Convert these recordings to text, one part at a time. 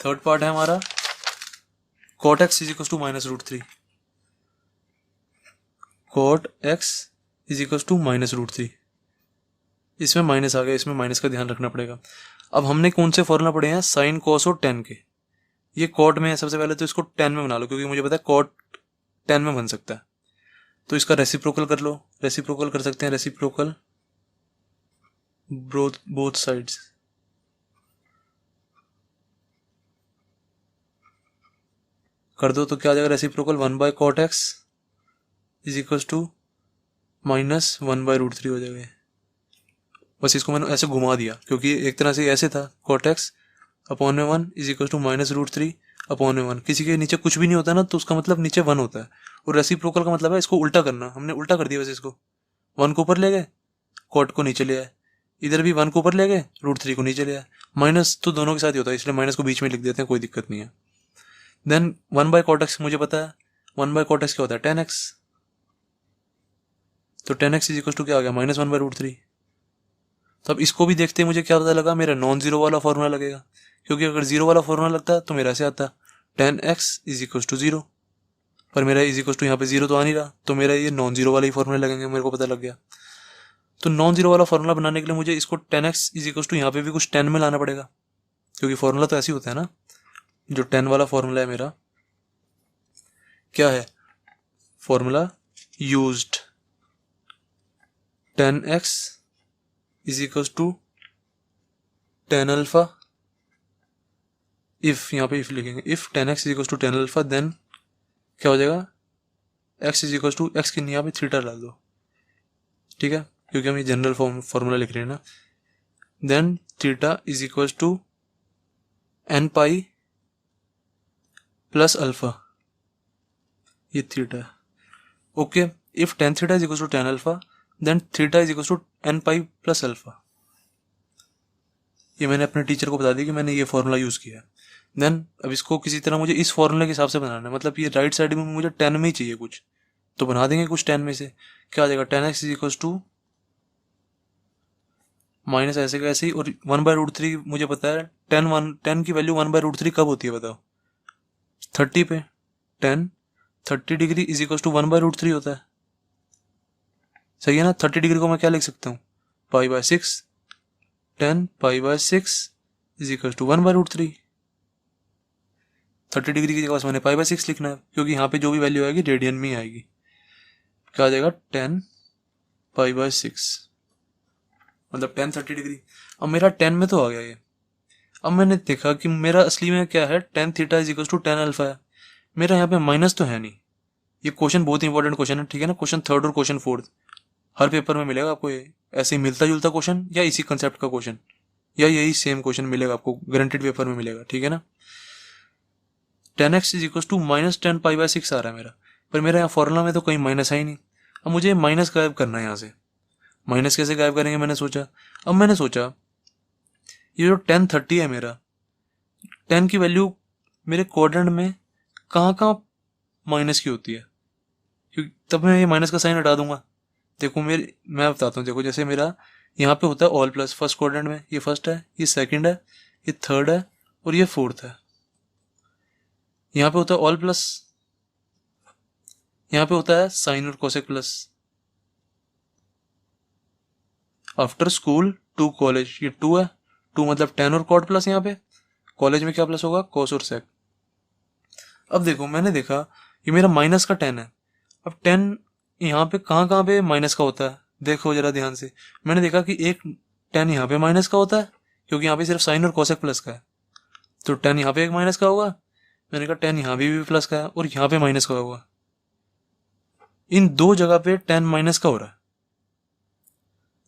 Third part है हमारा cot x is equal to -√3। cot x is equal to -√3। इसमें minus आ गया, इसमें माइनस का ध्यान रखना पड़ेगा। अब हमने कौन से फॉर्मूला पढ़े हैं, साइन कॉस और टेन के। ये कॉट में है, सबसे पहले तो इसको टेन में बना लो, क्योंकि मुझे पता है कॉट टेन में बन सकता है। तो इसका रेसिप्रोकल कर लो, रेसिप्रोकल कर सकते हैं, रेसिप्रोकल बोथ साइड्स। कर दो तो क्या आ जाएगा, reciprocal 1/cot x is equal to -1/√3 हो जाएगा। बस इसको मैंने ऐसे घुमा दिया, क्योंकि एक तरह से ऐसे था cot x अपॉन में 1 इज इक्वल टू -√3 अपॉन में 1। किसी के नीचे कुछ भी नहीं होता ना, तो उसका मतलब नीचे 1 होता है। और रेसिप्रोकल का मतलब है इसको उल्टा करना। हमने उल्टा कर दिया, वैसे इसको 1 को ऊपर ले गए, cot को नीचे ले आए, इधर भी 1 को ऊपर ले गए, √3 को नीचे ले आए। माइनस तो दोनों के साथ ही होता है, इसलिए माइनस को बीच में लिख देते हैं, कोई दिक्कत नहीं है। देन 1/cot x मुझे पता है, 1/cot x क्या होता है, 10x। तो 10x इज इक्वल टू क्या आ गया, -1/√3। तो अब इसको भी देखते हैं, मुझे क्या पता लगा, मेरा नॉन जीरो वाला फॉर्मूला लगेगा। क्योंकि अगर जीरो वाला फॉर्मूला लगता तो मेरा ऐसे आता 10x इज इक्वल टू 0, पर मेरा इज इक्वल टू यहाँ पे 0 तो आ नहीं रहा, तो मेरा ये नॉन जीरो वाले ही फॉर्मूले लगेंगे, मेरे को पता लग गया। तो नॉन जीरो वाला फॉर्मूला बनाने के लिए मुझे इसको 10x इज इक्वल टू यहाँ पे भी कुछ 10 में लाना पड़ेगा, क्योंकि फॉर्मूला तो ऐसे ही होता है ना। जो 10 वाला फॉर्मूला है मेरा, क्या है formula, used 10x is equal to 10 अल्फा। इफ यहाँ पे इफ लिखेंगे, if 10x is equal to 10 alpha, then क्या हो जाएगा, x is equal to x की यहाँ पे थीटा डाल दो, ठीक है, क्योंकि हम ये जनरल फॉर्मूला लिख रहे हैं ना। Then theta is equal to n pi plus alpha, ये थीटा है। Okay, if tan theta is equal to 10 alpha, then theta is equal to n pi plus alpha. ये मैंने अपने टीचर को बता दिया कि मैंने ये फॉर्मूला यूज किया है। देन अब इसको किसी तरह मुझे इस फॉर्मूले के हिसाब से बनाना है, मतलब ये राइट साइड में मुझे 10 में ही चाहिए कुछ, तो बना देंगे कुछ 10 में से। क्या आ जाएगा, 10x is equal to minus ऐसे का ऐसे ही, और 1/√3 मुझे पता है 10 की वैल्यू 1/√3 कब होती है बताओ, 30 पे 10 30 डिग्री इज इक्वल टू 1/√3 होता है, सही है ना। 30 डिग्री को मैं क्या लिख सकता हूँ, π/6, 10 π/6 इज इक्वल टू 1/√3। 30 डिग्री की जगह मैंने π/6 लिखना है, क्योंकि यहाँ पे जो भी वैल्यू आएगी रेडियन में ही आएगी। क्या आ जाएगा, 10 π/6, मतलब 10 30 डिग्री। अब मेरा 10 में तो आ गया ये। अब मैंने देखा कि मेरा असली में क्या है, 10 theta is equal to 10 alpha है। मेरा यहाँ पे माइनस तो है नहीं। ये क्वेश्चन बहुत इंपॉर्टेंट क्वेश्चन है, ठीक है ना। क्वेश्चन थर्ड और क्वेश्चन फोर्थ हर पेपर में मिलेगा आपको, ये ऐसे ही मिलता जुलता क्वेश्चन या इसी कंसेप्ट का क्वेश्चन या यही सेम क्वेश्चन मिलेगा आपको, गारंटेड पेपर में मिलेगा, ठीक है ना। 10x इज इक्वल टू -10 π/6 आ रहा है मेरा, पर मेरा यहाँ फॉर्मूला में तो कहीं माइनस है ही नहीं। अब मुझे माइनस गायब करना है यहाँ से। माइनस कैसे गायब करेंगे, मैंने सोचा ये जो 10 30 है मेरा, 10 की वैल्यू मेरे क्वाड्रेंट में कहाँ कहाँ माइनस की होती है, क्योंकि तब मैं ये माइनस का साइन हटा दूंगा। देखो मैं बताता हूँ, देखो जैसे मेरा यहाँ पे होता है ऑल प्लस, फर्स्ट क्वाड्रेंट में ये फर्स्ट है, ये सेकंड है, ये थर्ड है और ये फोर्थ है। यहाँ पे होता है ऑल प्लस, यहाँ पे होता है साइन और cosec plus. After school to college, ये 2 है, 2 मतलब 10 और कॉट प्लस, यहाँ पे कॉलेज में क्या प्लस होगा, कोस और सेक। अब देखो मैंने देखा ये मेरा माइनस का 10 है। अब 10 यहाँ पे कहाँ कहाँ पे माइनस का होता है, देखो जरा ध्यान से। मैंने देखा कि एक 10 यहाँ पे माइनस का होता है, क्योंकि यहाँ पे सिर्फ साइन और कोसेक प्लस का है, तो 10 यहाँ पे एक माइनस का होगा। मैंने कहा 10 यहाँ भी प्लस का है और यहाँ पे माइनस का होगा। इन दो जगह पे 10 माइनस का हो रहा है।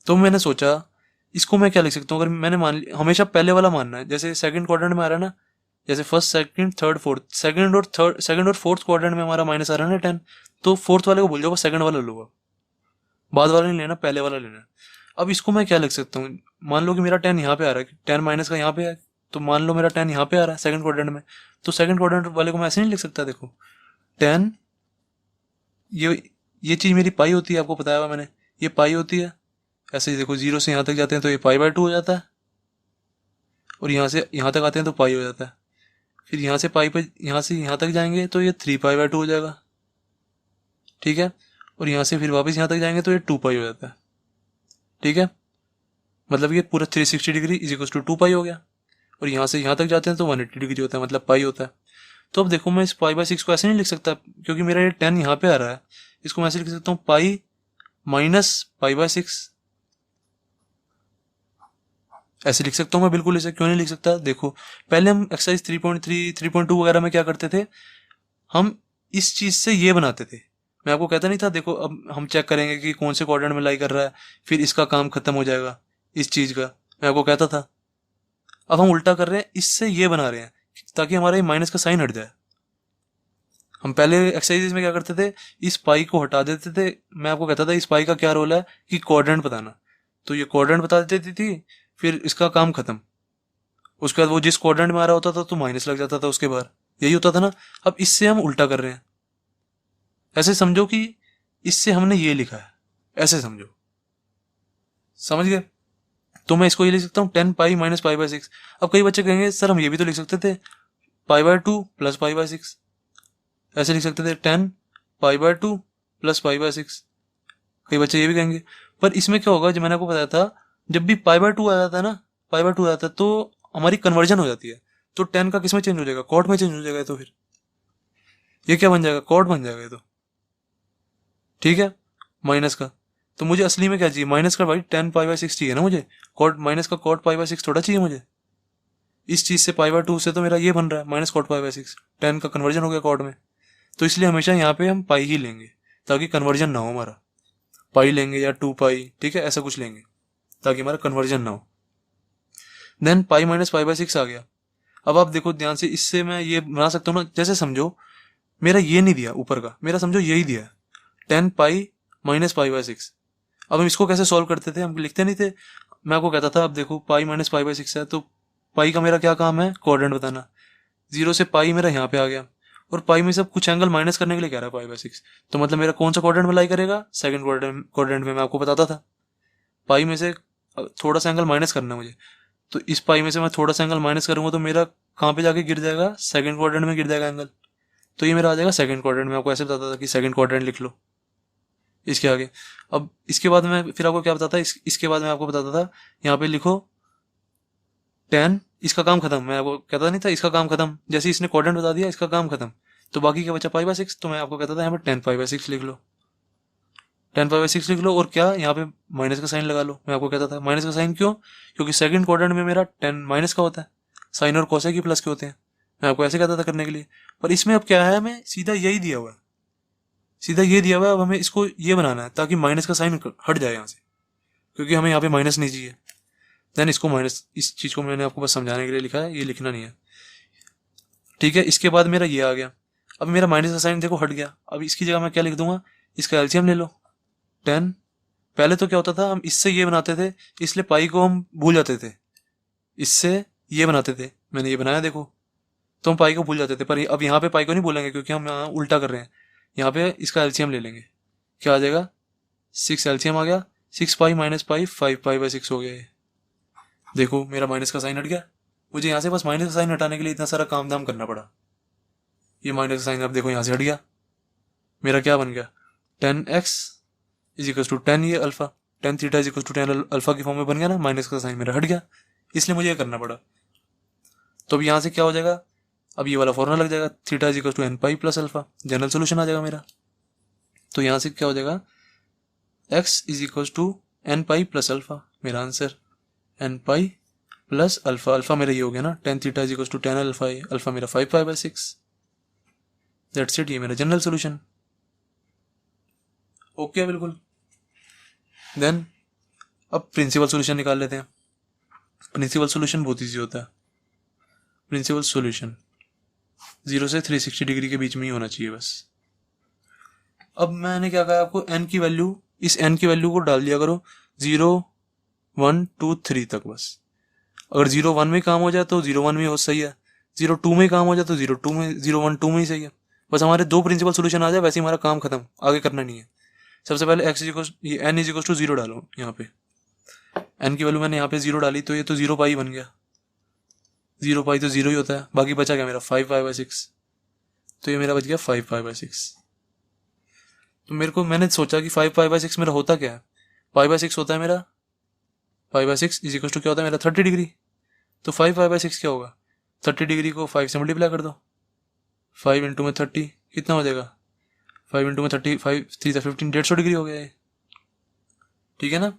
तो मैंने सोचा इसको मैं क्या लिख सकता हूँ, अगर मैंने मान लिया, हमेशा पहले वाला मानना है, जैसे सेकंड क्वाड्रेंट में आ रहा है ना, जैसे first second third fourth, second और फोर्थ क्वाड्रेंट में हमारा माइनस आ रहा है ना 10, तो फोर्थ वाले को भूल जाओ, सेकंड वाला लो, बाद वाला नहीं लेना, पहले वाला लेना। अब इसको मैं क्या लिख सकता हूँ, मान लो कि मेरा 10 यहाँ पे आ रहा है, 10 माइनस का यहाँ पे है, तो मान लो मेरा 10 यहाँ पे आ रहा है सेकंड क्वाड्रेंट में, तो सेकंड क्वाड्रेंट वाले को मैं ऐसे नहीं लिख सकता। देखो 10 ये चीज मेरी पाई होती है, आपको बताया हुआ मैंने, ये पाई होती है। ऐसे ही देखो 0 से यहाँ तक जाते हैं तो ये π/2 हो जाता है, और यहाँ से यहाँ तक आते हैं तो पाई हो जाता है। फिर यहाँ से पाई पे यहाँ से यहाँ तक जाएंगे तो ये 3π/2 हो जाएगा, ठीक है। और यहाँ से फिर वापस यहाँ तक जाएंगे तो ये 2π हो जाता है, ठीक है। मतलब ये पूरा 360 डिग्री इज इक्वल टू 2π हो गया। और यहाँ से यहाँ तक जाते हैं तो 180 डिग्री होता है, मतलब पाई होता है। तो अब देखो मैं इस π/6 को ऐसे नहीं लिख सकता, क्योंकि मेरा ये 10 यहाँ पे आ रहा है। इसको मैं ऐसे लिख सकता हूँ पाई माइनस π/6, ऐसे लिख सकता हूँ मैं बिल्कुल। इसे क्यों नहीं लिख सकता, देखो पहले हम एक्सरसाइज 3.3 3.2 वगैरह में क्या करते थे, हम इस चीज से ये बनाते थे। मैं आपको कहता नहीं था देखो अब हम चेक करेंगे कि कौन से क्वाड्रेंट में लाई कर रहा है, फिर इसका काम खत्म हो जाएगा इस चीज का, मैं आपको कहता था। अब हम उल्टा कर रहे हैं, इससे ये बना रहे हैं ताकि हमारा ये माइनस का साइन हट जाए। हम पहले एक्सरसाइज में क्या करते थे, इस पाई को हटा देते थे। मैं आपको कहता था इस पाई का क्या रोल है कि क्वाड्रेंट बताना, तो ये क्वाड्रेंट बता देती थी, फिर इसका काम खत्म। उसके बाद वो जिस क्वाड्रेंट में आ रहा होता था तो माइनस लग जाता था उसके बाहर, यही होता था ना। अब इससे हम उल्टा कर रहे हैं, ऐसे समझो कि इससे हमने ये लिखा है, ऐसे समझो, समझ गए। तो मैं इसको ये लिख सकता हूँ 10π माइनस π/6। अब कई बच्चे कहेंगे सर हम ये भी तो लिख सकते थे π/2 प्लस π/6, ऐसे लिख सकते थे 10π/2 प्लस π/6। कई बच्चे ये भी कहेंगे, पर इसमें क्या होगा, जो मैंने आपको बताया था, जब भी π/2 आ जाता है ना, π/2 आ जाता है तो हमारी कन्वर्जन हो जाती है। तो 10 का किस में चेंज हो जाएगा, कॉट में चेंज हो जाएगा। तो फिर ये क्या बन जाएगा, कॉट बन जाएगा ये तो, ठीक है, माइनस का। तो मुझे असली में क्या चाहिए, माइनस का भाई 10π/6 चाहिए ना मुझे, कॉट माइनस का कॉट π/6 थोड़ा चाहिए मुझे। इस चीज से π/2 से तो मेरा ये बन रहा है माइनस कॉट π/6, 10 का कन्वर्जन हो गया कॉट में। तो इसलिए हमेशा यहाँ पे हम पाई ही लेंगे ताकि कन्वर्जन ना हो हमारा, पाई लेंगे या 2π, ठीक है, ऐसा कुछ लेंगे ताकि हमारा कन्वर्जन ना हो। देन पाई माइनस π/6 आ गया। अब आप देखो ध्यान से, इससे मैं ये बना सकता हूँ ना, जैसे समझो मेरा ये नहीं दिया ऊपर का, मेरा समझो यही दिया 10π माइनस π/6। अब हम इसको कैसे सॉल्व करते थे, हम लिखते नहीं थे। मैं आपको कहता था अब देखो पाई माइनस π/6 है, तो पाई का मेरा क्या काम है, क्वाड्रेंट बताना। 0 से पाई मेरा यहाँ पे आ गया, और पाई में सब कुछ एंगल माइनस करने के लिए कह रहा है π/6। तो मतलब मेरा कौन सा क्वाड्रेंट में लाई करेगा, सेकंड क्वाड्रेंट में। मैं आपको बताता था पाई में से थोड़ा सा एंगल माइनस करना है मुझे, तो इस पाई में से मैं थोड़ा सा एंगल माइनस करूंगा तो मेरा कहाँ पे जाके गिर जाएगा, सेकंड क्वाड्रेंट में गिर जाएगा एंगल। तो ये मेरा आ जाएगा सेकंड क्वाड्रेंट में। आपको ऐसे बताता था कि सेकंड क्वाड्रेंट लिख लो इसके आगे। अब इसके बाद मैं फिर आपको क्या बताता, इसके बाद मैं आपको बताता था यहाँ पे लिखो 10, इसका काम खत्म। मैं आपको कहता नहीं था इसका काम खत्म, जैसे इसने क्वाड्रेंट बता दिया इसका काम खत्म, तो बाकी क्या बचा π/6। तो मैं आपको कहता था यहाँ पे 10π/6 लिख लो, 10π/6 लिख लो, और क्या यहाँ पे माइनस का साइन लगा लो। मैं आपको कहता था माइनस का साइन क्यों, क्योंकि सेकंड क्वाड्रेंट में मेरा 10 माइनस का होता है, साइन और कोसेक ही प्लस के होते हैं। मैं आपको ऐसे कहता था करने के लिए, पर इसमें अब क्या है, हमें सीधा यही दिया हुआ है, सीधा ये दिया हुआ है। अब हमें इसको ये बनाना है ताकि माइनस का साइन हट जाए यहाँ से, क्योंकि हमें यहाँ पे माइनस नहीं चाहिए। देन इसको माइनस, इस चीज को मैंने आपको बस समझाने के लिए लिखा है, ये लिखना नहीं है, ठीक है। इसके बाद मेरा ये आ गया, अब मेरा माइनस का साइन देखो हट गया। अब इसकी जगह मैं क्या लिख दूंगा, इसका एलसीएम ले लो 10। पहले तो क्या होता था, हम इससे ये बनाते थे, इसलिए पाई को हम भूल जाते थे, इससे ये बनाते थे, मैंने ये बनाया देखो, तो हम पाई को भूल जाते थे। पर अब यहाँ पे पाई को नहीं भूलेंगे क्योंकि हम यहाँ उल्टा कर रहे हैं। यहाँ पे इसका एलसीएम ले लेंगे, क्या आ जाएगा 6, एलसीएम आ गया 6π माइनस पाई 5π/6 हो गया। देखो मेरा माइनस का साइन हट गया। मुझे यहाँ से बस माइनस का साइन हटाने के लिए इतना सारा काम धाम करना पड़ा। ये माइनस का साइन अब देखो यहाँ से हट गया, मेरा क्या बन गया 10x इज इक्वल टू 10 ये alpha, 10 theta is equal to 10 alpha की फॉर्म में बन गया ना। माइनस का साइन मेरा हट गया, इसलिए मुझे ये करना पड़ा। तो अब यहाँ से क्या हो जाएगा, अब ये वाला फॉर्मूला लग जाएगा, theta is equal to nπ plus alpha, general solution आ जाएगा मेरा। तो यहाँ से क्या हो जाएगा, x is equal to nπ plus alpha, मेरा answer nπ plus alpha. Alpha मेरा ये हो गया ना 10 theta is equal to 10 alpha, alpha मेरा 5π/6। दैट्स इट, ये मेरा जनरल सोल्यूशन। ओके बिल्कुल। देन अब प्रिंसिपल सोल्यूशन निकाल लेते हैं। प्रिंसिपल सोल्यूशन बहुत ईजी होता है। प्रिंसिपल सोल्यूशन 0 से 360 डिग्री के बीच में ही होना चाहिए बस। अब मैंने क्या कहा आपको, n की वैल्यू, इस n की वैल्यू को डाल दिया करो 0 1 2 3 तक बस। अगर 0 1 में काम हो जाए तो 0 1 में हो सही है, 0 2 में काम हो जाए तो 0 2 में 0 1 2 में ही सही है। बस हमारे 2 प्रिंसिपल सोल्यूशन आ जाए, वैसे हमारा काम खत्म, आगे करना नहीं है। सबसे पहले n इज इक्वल टू 0 डालो। यहाँ पे n की वैल्यू मैंने यहाँ पे 0 डाली तो ये तो 0π बन गया, 0 पाई तो 0 ही होता है, बाकी बचा क्या मेरा 5 पाई/6, तो ये मेरा बच गया 5 पाई/6। तो मैंने सोचा कि 5 पाई/6 मेरा होता क्या है, पाई/6 होता है मेरा, पाई/6 इज इक्वल टू क्या होता है मेरा 30 डिग्री। तो 5 पाई/6 क्या होगा, 30 डिग्री को 5 से मल्टीप्लाई कर दो, 5 इंटू में 30 कितना हो जाएगा, 5 इंटू में 30, 5 3 15, 150 डिग्री हो गया ये, ठीक है ना,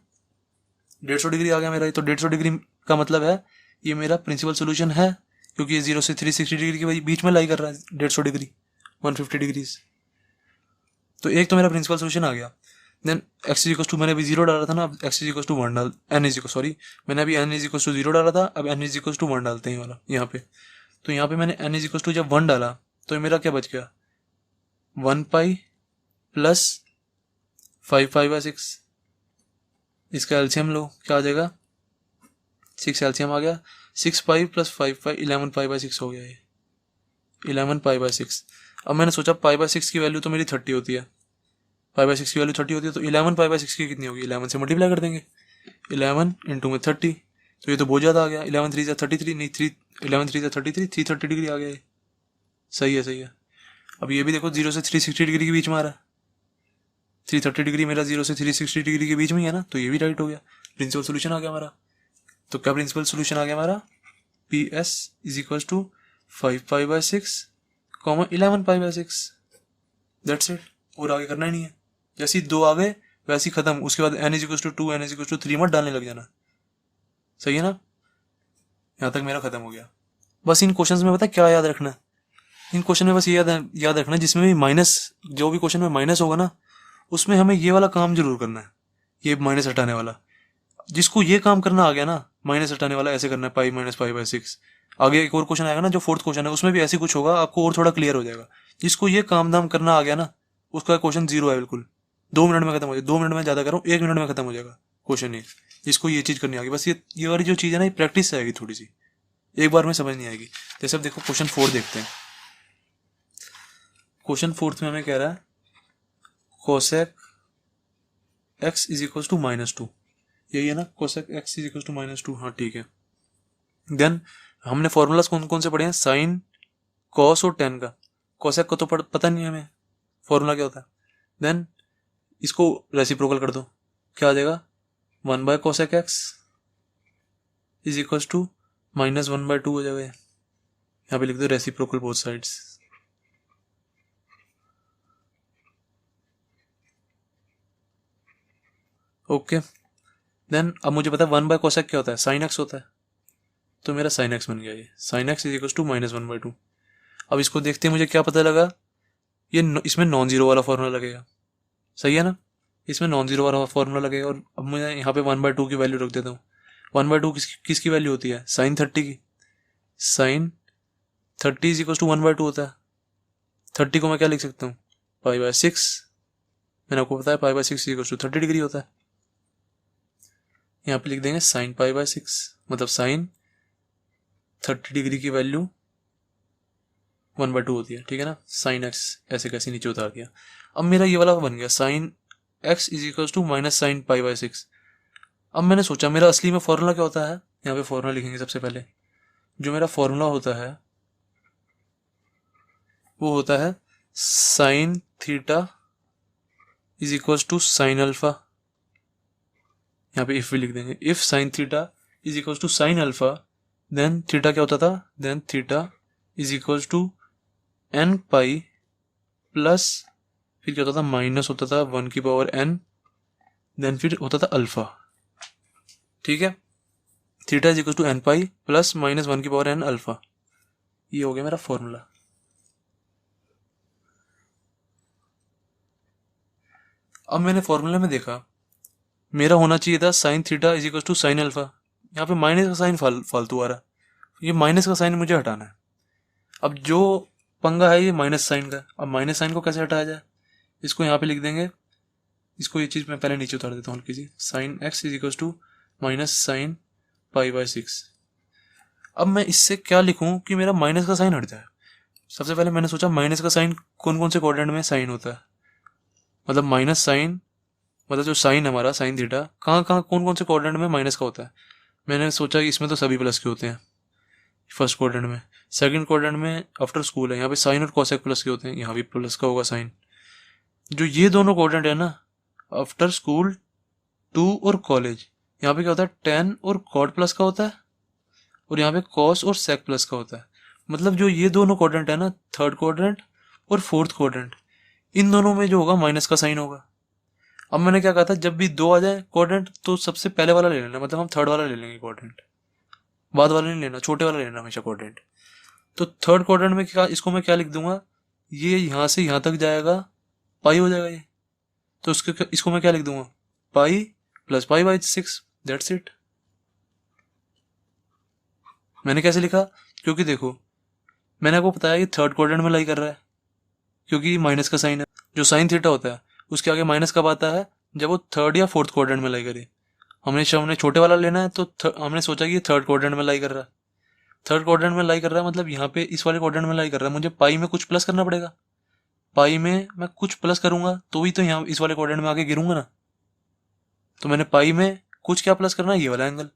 150 डिग्री आ गया मेरा। तो 150 डिग्री का मतलब है ये मेरा प्रिंसिपल सोल्यूशन है, क्योंकि ये 0 से 360 डिग्री के बीच में लाई कर रहा है 150 डिग्री, 150 डिग्रीज। तो एक तो मेरा प्रिंसिपल सोल्यूशन आ गया। देन एक्स इज टू, मैंने अभी 0 डाला था ना, अब एक्स इज टू 1 डाल, एन इज सॉरी मैंने अभी एन इज टू 0 डाला था, अब एन इज टू 1 डालते हैं वाला यहाँ पे। तो यहाँ पे मैंने एन इज टू जब 1 डाला तो मेरा क्या बच गया, 1 पाई प्लस 5 पाई/6। इसका एलसीएम लो, क्या आ जाएगा, 6 एलसीएम आ गया, 6 पाई प्लस 5 पाई 11 पाई/6 हो गया ये, 11 पाई/6। अब मैंने सोचा पाई/6 की वैल्यू तो मेरी 30 होती है, पाई/6 की वैल्यू 30 होती है, तो 11 पाई/6 की कितनी होगी, 11 से मल्टीप्लाई कर देंगे, 11 इंटू में 30, तो ये तो बहुत ज़्यादा आ गया, 11 3 जा 33, नहीं 3 11 3 जा 33, 330 डिग्री आ गया ये, सही है सही है। अब ये भी देखो 0 से 360 डिग्री के बीच में आ रहा है, 330 डिग्री मेरा 0 से 360 डिग्री के बीच में ही है ना, तो ये भी राइट हो गया, प्रिंसिपल सोल्यूशन आ गया हमारा। तो क्या प्रिंसिपल सोल्यूशन आ गया हमारा, P S is equal to 5 pi 11 pi, that's it, और आगे करना ही नहीं है। जैसे ही 2 आ गए वैसे ही खत्म, उसके बाद n is equal to 2 n is equal to 3 मत डालने लग जाना, सही है ना। यहाँ तक मेरा खत्म हो गया। बस इन क्वेश्चंस में पता है क्या याद रखना है, इन क्वेश्चन में बस ये याद रखना है, जिसमें भी माइनस, जो भी क्वेश्चन में माइनस होगा ना, उसमें हमें ये वाला काम जरूर करना है, ये माइनस हटाने वाला। जिसको ये काम करना आ गया ना, माइनस हटाने वाला ऐसे करना है, पाई माइनस पाई/6। आगे एक और क्वेश्चन आएगा ना, जो 4th क्वेश्चन है, उसमें भी ऐसे कुछ होगा, आपको और थोड़ा क्लियर हो जाएगा। जिसको ये काम धाम करना आ गया ना, उसका क्वेश्चन 0 है बिल्कुल, 2 मिनट में खत्म हो जाएगा, 2 मिनट में ज्यादा कर रहा हूँ, 1 मिनट में खत्म हो जाएगा क्वेश्चन ये। जिसको ये चीज करनी आ गई, बस ये वाली जो चीज है ना, ये प्रैक्टिस से आएगी थोड़ी सी, एक बार में समझ नहीं आएगी। जैसे अब देखो क्वेश्चन 4 देखते हैं। क्वेश्चन 4 में हमें कह रहा है cosec x is equal to -2, यही है ना, cosec x is equal to -2, हाँ ठीक है। देन हमने फॉर्मूलाज कौन कौन से पढ़े हैं, साइन, कॉस और टेन का। कोसेक को तो पता नहीं है हमें फॉर्मूला क्या होता है। देन इसको रेसिप्रोकल कर दो, क्या आ जाएगा, cosec x is equal to -1/2 हो जाएगा। यहाँ पे लिख दो reciprocal both sides. Okay, then अब मुझे पता है 1/कोसेक क्या होता है, साइन x होता है, तो मेरा साइन x बन गया ये, sine x is equal to -1/2। अब इसको देखते हैं, मुझे क्या पता लगा, ये इसमें नॉन जीरो वाला फॉर्मूला लगेगा, सही है ना, इसमें नॉन जीरो वाला फॉर्मूला लगेगा। और अब मैं यहाँ पे 1/2 की वैल्यू रख देता हूँ। 1/2 किसकी वैल्यू होती है, साइन 30 की, साइन 30 इज इक्वल टू 1/2 होता है। 30 को मैं क्या लिख सकता हूँ, पाई/6, मैंने आपको बताया पाई/6 इज इक्वल टू 30 डिग्री होता है। यहाँ पे लिख देंगे साइन पाई/6, मतलब साइन 30 डिग्री की वैल्यू 1/2 होती है, ठीक है ना। साइन x ऐसे कैसे नीचे उतार दिया। अब मेरा ये वाला बन गया, sine x is equal to minus sine pi. अब मैंने सोचा मेरा असली में फॉर्मूला क्या होता है, यहाँ पे फॉर्मूला लिखेंगे सबसे पहले। जो मेरा फॉर्मूला होता है वो होता है sine theta is equal to sine alpha. यहाँ पे इफ भी लिख देंगे, if sine theta is equal to sine alpha, then theta क्या होता था, then theta is equal to n pi plus, फिर क्या होता था, माइनस होता था 1 की पावर n, देन फिर होता था अल्फा, ठीक है। Theta is equal to n pi plus minus 1 की पावर n अल्फा, ये हो गया मेरा फॉर्मूला। अब मैंने फॉर्मूले में देखा मेरा होना चाहिए था sine theta is equal to sine alpha, यहाँ पे माइनस का साइन फालतू आ रहा है, ये माइनस का साइन मुझे हटाना है। अब जो पंगा है ये माइनस साइन का, अब माइनस साइन को कैसे हटाया जाए, इसको यहाँ पे लिख देंगे, इसको ये चीज़ मैं पहले नीचे उतार देता हूँ हल्की सी, sine x is equal to minus sine pi. अब मैं इससे क्या लिखूँ कि मेरा माइनस का साइन हट जाए। सबसे पहले मैंने सोचा माइनस का साइन कौन कौन से क्वाड्रेंट में साइन होता है, मतलब माइनस साइन, मतलब जो साइन हमारा साइन थीटा कहाँ कहाँ कौन कौन से क्वाड्रेंट में माइनस का होता है। मैंने सोचा कि इसमें तो सभी प्लस के होते हैं। फर्स्ट क्वाड्रेंट में। सेकंड क्वाड्रेंट में आफ्टर स्कूल है, यहाँ पे साइन और कोसेक प्लस के होते हैं, यहाँ भी प्लस का होगा साइन। जो ये दोनों क्वाड्रेंट है ना, आफ्टर स्कूल, टू और कॉलेज, यहाँ पे क्या होता है, टेन और कॉट प्लस का होता है, और यहाँ पे कॉस और सेक प्लस का होता है। मतलब जो ये दोनों क्वाड्रेंट है ना, थर्ड क्वाड्रेंट और फोर्थ क्वाड्रेंट, इन दोनों में जो होगा माइनस का साइन होगा। अब मैंने क्या कहा था, जब भी दो आ जाए क्वाड्रेंट तो सबसे पहले वाला ले लेना, मतलब हम थर्ड वाला ले लेंगे क्वाड्रेंट, बाद वाला नहीं लेना, छोटे वाला लेना हमेशा क्वाड्रेंट। तो थर्ड क्वाड्रेंट में क्या, इसको मैं क्या लिख दूंगा, ये यहाँ से यहाँ तक जाएगा, पाई हो जाएगा ये। तो इसको मैं क्या लिख दूंगा, पाई plus pi by 6, that's it. मैंने कैसे लिखा, क्योंकि देखो मैंने आपको बताया ये थर्ड क्वाड्रेंट में लाई कर रहा है, क्योंकि माइनस का साइन है। जो साइन थीटा होता है उसके आगे माइनस कब आता है, जब वो थर्ड या फोर्थ क्वाड्रेंट में लाई करे। हमने छोटे वाला लेना है, तो हमने सोचा कि ये थर्ड क्वाड्रेंट में लाई कर रहा है। थर्ड क्वाड्रेंट में लाई कर रहा है मतलब यहाँ पे इस वाले क्वाड्रेंट में लाई कर रहा है, मुझे पाई में कुछ प्लस करना पड़ेगा। पाई में मैं कुछ प्लस करूंगा तो ही तो यहाँ इस वाले क्वाड्रेंट में आके गिरूंगा ना। तो मैंने पाई में कुछ क्या प्लस करना है, ये वाला एंगल।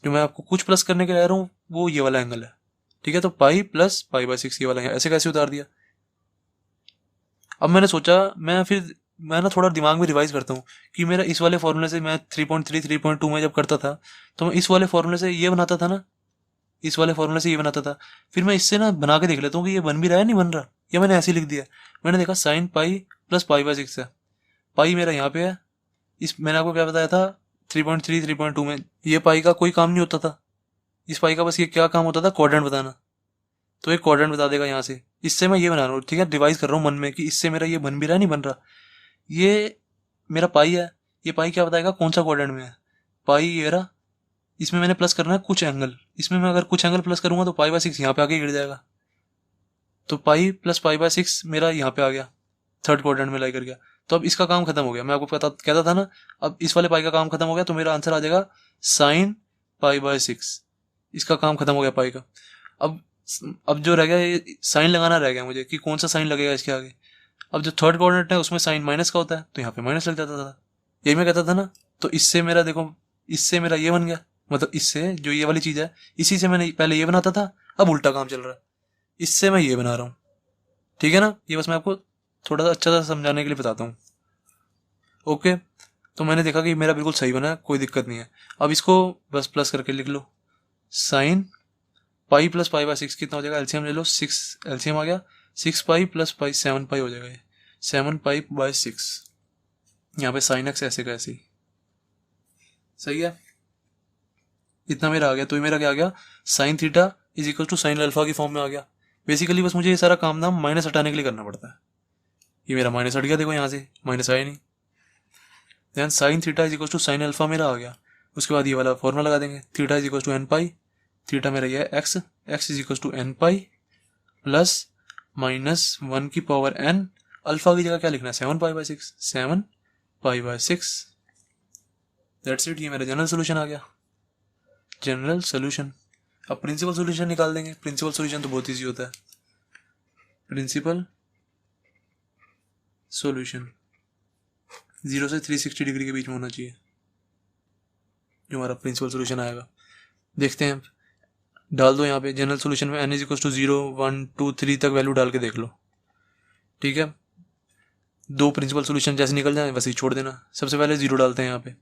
जो मैं आपको कुछ प्लस करने के लिए रहा हूँ वो ये वाला एंगल है, ठीक है। तो पाई प्लस पाई बाई 6 ये वाला है, ऐसे कैसे उतार दिया। अब मैंने सोचा मैं ना थोड़ा दिमाग में रिवाइज करता हूँ कि मेरा इस वाले फॉर्मूले से, मैं 3.3 3.2 में जब करता था तो मैं इस वाले फॉर्मूले से ये बनाता था ना, इस वाले फॉर्मूले से ये बनाता था। फिर मैं इससे ना बना के देख लेता हूँ कि ये बन भी रहा है नहीं बन रहा, या मैंने ऐसे ही लिख दिया। मैंने देखा sign pi plus pi by 6 है, पाई मेरा यहाँ पे है। मैंने आपको क्या बताया था, 3.3 3.2 में ये पाई का कोई काम नहीं होता था, इस पाई का बस ये क्या काम होता था, क्वाड्रेंट बताना। तो एक क्वाड्रेंट बता देगा यहाँ से, इससे मैं ये बना रहा हूँ, ठीक है। रिवाइज कर रहा हूँ मन में कि इससे मेरा ये बन भी रहा है नहीं बन रहा। ये मेरा पाई है, ये पाई क्या बताएगा कौन सा क्वाड्रेंट में है, पाई ये रहा। इसमें मैंने प्लस करना है कुछ एंगल, इसमें मैं अगर कुछ एंगल प्लस करूंगा तो पाई बाय 6 यहाँ पे आके गिर जाएगा। तो पाई प्लस पाई बाय 6 मेरा यहाँ पे आ गया, थर्ड क्वाड्रेंट में लाई कर गया। तो अब इसका काम खत्म हो गया, मैं आपको कहता था ना, अब इस वाले पाई का काम खत्म हो गया, तो मेरा आंसर आ जाएगा साइन पाई बाय 6। इसका काम खत्म हो गया पाई का। अब जो रह गया, ये साइन लगाना रह गया मुझे कि कौन सा साइन लगेगा इसके आगे। अब जो थर्ड कोऑर्डिनेट है उसमें साइन माइनस का होता है, तो यहाँ पे माइनस लग जाता था, यही मैं कहता था ना। तो इससे मेरा देखो, इससे मेरा ये बन गया, मतलब इससे जो ये वाली चीज है, इसी से मैंने पहले ये बनाता था, अब उल्टा काम चल रहा है, इससे मैं ये बना रहा हूँ, ठीक है ना। ये बस मैं आपको थोड़ा सा अच्छा सा समझाने के लिए बताता हूँ, ओके। तो मैंने देखा कि मेरा बिल्कुल सही बना है, कोई दिक्कत नहीं है। अब इसको बस प्लस करके लिख लो, sine pi plus pi by 6 कितना हो जाएगा, एलसीएम ले लो, 6 एलसीएम आ गया, 6 पाई प्लस पाई 7 पाई हो जाएगा, ये 7 पाई बाय 6। यहाँ पे साइन एक्स ऐसे का ऐसे ही, सही है। इतना मेरा आ गया, तो ये मेरा क्या आ गया, sine theta is equal to sine alpha की फॉर्म में आ गया। बेसिकली बस मुझे ये सारा काम ना माइनस हटाने के लिए करना पड़ता है। ये मेरा माइनस हट गया, देखो यहाँ से माइनस आया नहीं। Then sine theta is equal to sine alpha मेरा आ गया। उसके बाद ये वाला फॉर्मूला लगा देंगे, theta is equal to n pi, थीटा मेरा ये है x, x is equal to n pi plus minus 1 की पावर एन। अल्फा की जगह क्या लिखना है, 7 पाई by 6, 7 pi by 6, that's it. ये मेरा जनरल सोल्यूशन आ गया, जनरल सोल्यूशन। अब प्रिंसिपल सोल्यूशन निकाल देंगे। प्रिंसिपल सोल्यूशन तो बहुत ईजी होता है, प्रिंसिपल सोल्यूशन 0 से 360 डिग्री के बीच में होना चाहिए जो हमारा प्रिंसिपल सोल्यूशन आएगा। देखते हैं, डाल दो यहाँ पे जनरल सोल्यूशन में n इज इक्वल टू 0 1 2 3 तक वैल्यू डाल के देख लो, ठीक है। दो प्रिंसिपल सोल्यूशन जैसे निकल जाए वैसे ही छोड़ देना। सबसे पहले 0 डालते हैं यहाँ पे,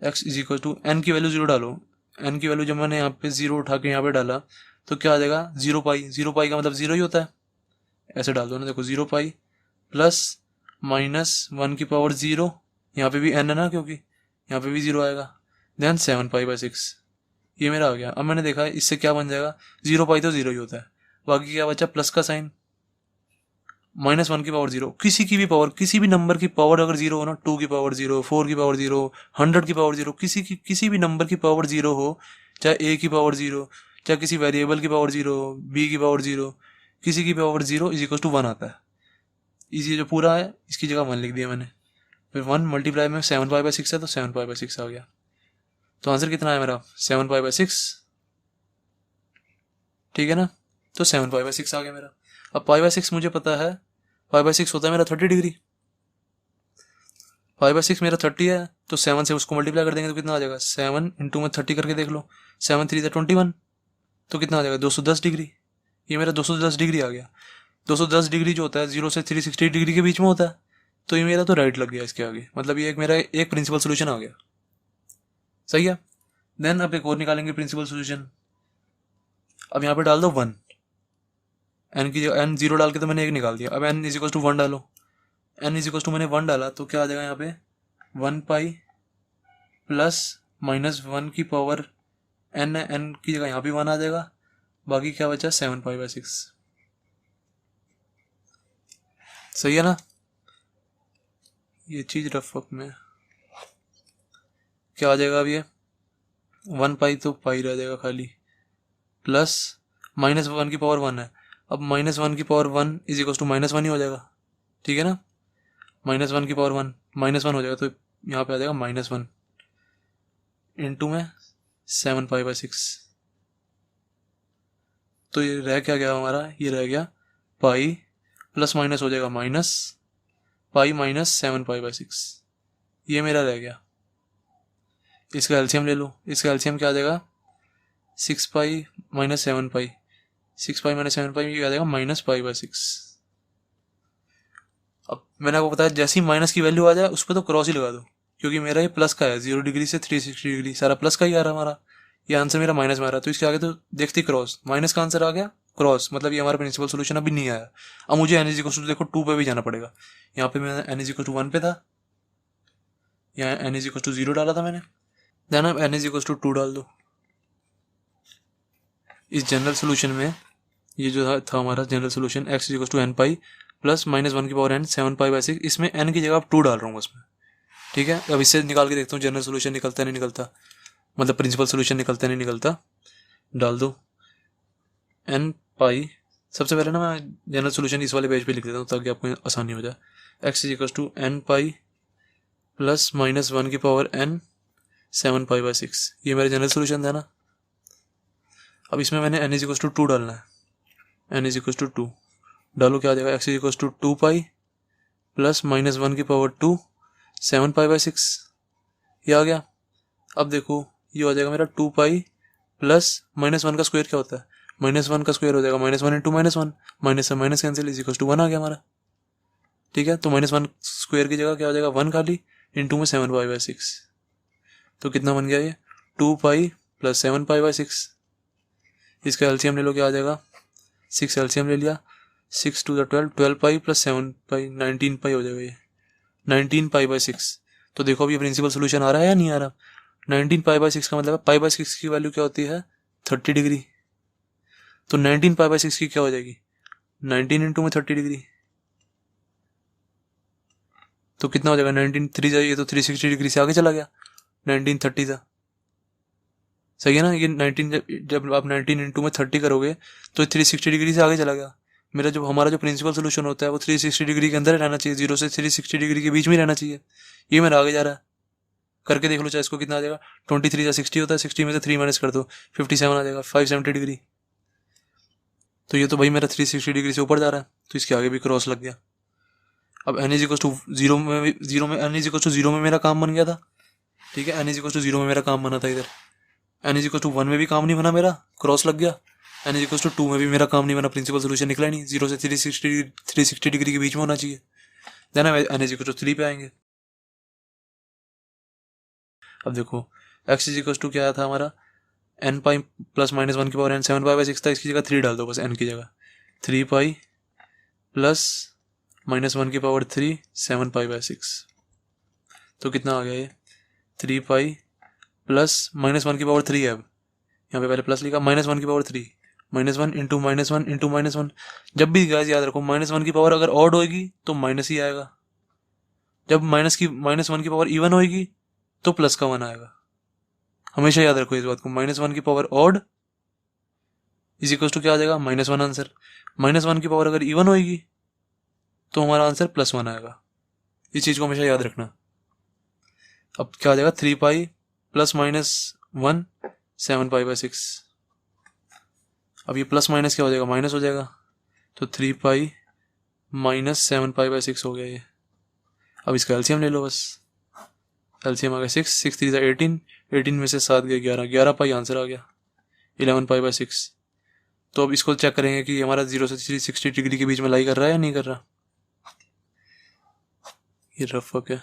x is equal to n की वैल्यू 0 डालो। एन की वैल्यू जब मैंने यहाँ पे 0 उठा के यहाँ पे डाला तो क्या आ जाएगा, 0 पाई। 0 पाई का मतलब 0 ही होता है, ऐसे डाल दो ना, देखो 0 पाई प्लस माइनस 1 की पावर 0, यहाँ पे भी n है ना क्योंकि यहाँ पे भी 0 आएगा, देन 7 पाई बाय 6। ये मेरा आ गया। अब मैंने देखा इससे क्या बन जाएगा, 0 पाई तो 0 ही होता है, बाकी क्या बचा, प्लस का साइन, माइनस 1 की पावर 0। किसी की भी पावर, किसी भी नंबर की पावर अगर 0 हो ना, 2 की पावर 0, 4 की पावर 0, 100 की पावर 0, किसी भी नंबर की पावर 0 हो, चाहे a की पावर 0, चाहे किसी वेरिएबल की पावर 0, b की पावर 0, किसी की पावर 0 इज इक्वल टू 1 आता है। इसी जो पूरा है इसकी जगह 1 लिख दिया मैंने, फिर 1 मल्टीप्लाई में 7 पाई बाय 6 है तो 7 पाई बाय 6 आ गया। तो आंसर कितना है मेरा, 7 पाई बाय 6, ठीक है ना। तो 7 पाई बाय 6 आ गया मेरा। अब पाई बाय 6 मुझे पता है, पाई बाय 6 होता है मेरा 30 डिग्री। पाई बाय 6 मेरा 30 है, तो 7 से उसको मल्टीप्लाई कर देंगे तो कितना आ जाएगा, 7 इंटू में 30 करके देख लो, 7 3 21, तो कितना आ जाएगा 210 डिग्री। ये मेरा 210 डिग्री आ गया। 210 डिग्री जो होता है 0 से 360 डिग्री के बीच में होता है, तो ये मेरा तो राइट लग गया इसके आगे, मतलब ये एक मेरा एक प्रिंसिपल सोल्यूशन आ गया। सही है। देन अब एक और निकालेंगे प्रिंसिपल सोल्यूशन। अब यहाँ पे डाल दो 1, एन की जगह एन 0 डाल के तो मैंने एक निकाल दिया। अब एन इज इक्वल टू 1 डालो। एन इज इक्वल टू मैंने 1 डाला तो क्या आ जाएगा यहाँ पे 1 पाई प्लस माइनस 1 की पावर एन, एन की जगह यहाँ भी 1 आ जाएगा, बाकी क्या बचा 7 पाई बाई 6। सही है ना। ये चीज रफ अप में क्या आ जाएगा, अब ये 1 पाई तो पाई रह जाएगा खाली, प्लस माइनस 1 की पावर 1 है। अब माइनस 1 की power 1 is equal to minus 1 ही हो जाएगा, ठीक है ना। माइनस 1 की पावर 1 माइनस 1 हो जाएगा, तो यहाँ पे आ जाएगा माइनस 1 इंटू में 7 पाई बाई 6। तो ये रह क्या गया हमारा, ये रह गया पाई प्लस माइनस हो जाएगा minus pi minus 7 pi by 6, ये मेरा रह गया। इसका एलसीएम ले लो। इसका एलसीएम क्या आ जाएगा 6 पाई माइनस 7 पाई, 6 पाई माइनस 7 पाई, ये आ जाएगा माइनस पाई बाई 6। अब मैंने आपको बताया जैसे ही माइनस की वैल्यू आ जाए उस पर तो क्रॉस ही लगा दो, क्योंकि मेरा ये प्लस का है, 0 डिग्री से 360 डिग्री सारा प्लस का ही आ रहा है हमारा, ये आंसर मेरा माइनस में आ रहा है, तो इसके आगे तो देखते क्रॉस, माइनस का आंसर आ गया क्रॉस, मतलब ये हमारा प्रिंसिपल सोल्यूशन अभी नहीं आया। अब मुझे एन इज इक्वल टू देखो 2 पे भी जाना पड़ेगा। यहाँ पे मैं एन इज इक्वल टू 1 पे था, यहाँ एन इज इक्वल टू 0 डाला था मैंने, देन अब एन इज इक्वल टू 2 डाल दो। इस जनरल सोल्यूशन में ये जो था हमारा general solution x is equal to n pi plus minus 1 की पावर एन 7 पाई बाई 6, इसमें एन की जगह आप 2 डाल रहा हूँ उसमें, ठीक है। अब इससे निकाल के देखता हूँ जनरल सोल्यूशन निकलता नहीं निकलता, मतलब प्रिंसिपल सोल्यूशन निकलता नहीं निकलता। डाल दो एन पाई, सबसे पहले ना मैं जनरल सोल्यूशन इस वाले पेज पे लिख देता हूँ ताकि आपको आसानी हो जाए। X is equal to n pi plus minus 1 की पावर एन 7 पाई बाई 6, ये मेरा जनरल सोल्यूशन था ना। अब इसमें मैंने एन इज इक्वल टू 2 डालना है, एन इज इक्वल टू 2 डालो, क्या आ जाएगा x is equal to 2 pi plus minus 1 की पावर 2 7 पाई बाई 6, ये आ गया। अब देखो ये हो जाएगा मेरा 2 पाई प्लस माइनस 1 का स्क्वायर क्या होता है, माइनस 1 का स्क्वायर हो जाएगा माइनस 1 इंटू माइनस 1, माइनस से minus cancel is equal to 1 आ गया हमारा, ठीक है। तो माइनस 1 स्क्वायर की जगह क्या हो जाएगा 1 खाली इंटू में 7 पाई बाई 6, तो कितना बन गया ये 2 पाई प्लस 7 पाई बाई 6। इसका एलसीएम ले लो, क्या आ जाएगा 6 एलसीएम ले लिया, 6 टू द 12, 12 पाई प्लस 7 पाई 19 पाई हो जाएगा ये 19 पाई बाई 6। तो देखो अभी प्रिंसिपल सोल्यूशन आ रहा है या नहीं आ रहा। 19 पाई बाई 6 का मतलब पाई बाई 6 की वैल्यू क्या होती है 30 डिग्री, तो 19 पाई बाई 6 की क्या हो जाएगी 19 इंटू में 30 डिग्री, तो कितना हो जाएगा 19 3 जाइए तो 360 डिग्री से आगे चला गया 19 30 था। सही है ना। ये 19 जब आप 19 इंटू में 30 करोगे तो 360 डिग्री से आगे चला गया। मेरा जो हमारा जो प्रिंसिपल सोल्यूशन होता है वो 360 डिग्री के अंदर रहना चाहिए, 0 से 360 डिग्री के बीच में रहना चाहिए। ये मेरा आगे जा रहा है, करके देख लो चाहे इसको कितना आ जाएगा 23 या 60 होता है, 60 में से 3 माइनस कर दो 57 आ जाएगा 570 डिग्री। तो ये तो भाई मेरा 360 डिग्री से ऊपर जा रहा है, तो इसके आगे भी क्रॉस लग गया। अब एन इज इक्वल टू 0 में एन इज इक्वल टू 0 में मेरा काम बन गया था, ठीक है। एन इज इक्वल टू 0 में मेरा काम बना था, इधर एन इज इक्वल टू 1 में भी काम नहीं बना मेरा, क्रॉस लग गया। एन इज इक्वल टू 2 में भी मेरा काम नहीं बना, प्रिंसिपल सोल्यूशन निकला नहीं, 0 से 360 डिग्री के बीच में होना चाहिए। Then n is equal to 3 पे आएंगे। अब देखो एक्स इज इक्वल टू क्या था हमारा एन पाई प्लस माइनस 1 की पावर एन 7 पाई बाई 6 था, इसकी जगह 3 डाल दो बस, एन की जगह 3 पाई प्लस माइनस 1 की पावर 3 7 पाई बाई 6, तो कितना आ गया ये 3 पाई प्लस माइनस 1 की पावर 3 है। अब यहाँ पे पहले प्लस लिखा, माइनस 1 की power 3 minus 1 into minus 1 into minus 1। जब भी गाइस याद रखो माइनस 1 की पावर अगर ऑड होगी तो माइनस ही आएगा, जब माइनस 1 की पावर इवन होगी तो प्लस का 1 आएगा। हमेशा याद रखो इस बात को, माइनस 1 की power odd is equal to क्या आ जाएगा माइनस 1 आंसर। माइनस 1 की पावर अगर इवन होगी तो हमारा आंसर प्लस 1 आएगा, इस चीज को हमेशा याद रखना। अब क्या आ जाएगा 3 पाई प्लस माइनस 1 7 पाई बाई 6। अब ये प्लस माइनस क्या हो जाएगा माइनस हो जाएगा, तो 3 पाई माइनस 7 पाई बाई 6 हो गया ये। अब इसका एलसीएम ले लो बस, एलसीएम आ गया 6 6 3 18, 18 में से 7 गया 11 पाई आंसर आ गया 11 पाई बाई 6। तो अब इसको चेक करेंगे कि हमारा 0 से 360 डिग्री के बीच में लाई कर रहा है या नहीं कर रहा। ये रफ वर्क है।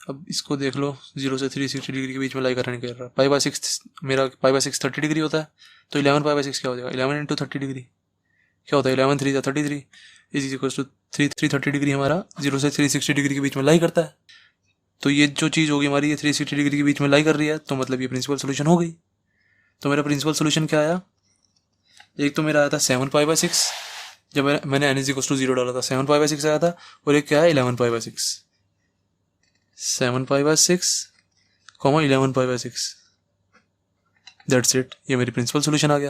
अब इसको देख लो, 0 से 360 डिग्री के बीच में लाई कर रहा नहीं कर रहा। पाई बाय 6 मेरा पाई बाय 6 30 डिग्री होता है, तो 11 पाई बाय 6 क्या हो जाएगा, 11 इंटू 30 डिग्री क्या होता है, 11 3 33 इज इक्वल टू 330 डिग्री हमारा 0 से 360 डिग्री के बीच में लाई करता है। तो ये जो चीज़ होगी हमारी, ये 360 डिग्री के बीच में लाई कर रही है, तो मतलब ये प्रिंसिपल सोल्यूशन हो गई। तो मेरा प्रिंसिपल सोल्यूशन क्या आया, एक तो मेरा आया था 7 पाई बाय 6, जब मैंने एन इज इक्वल टू 0 डाला था 7 पाई बाय 6 आया था, और एक क्या है 11 पाई by 6, 7 pi by 6 11 pi by 6, that's it, ये मेरी प्रिंसिपल सोल्यूशन आ गया।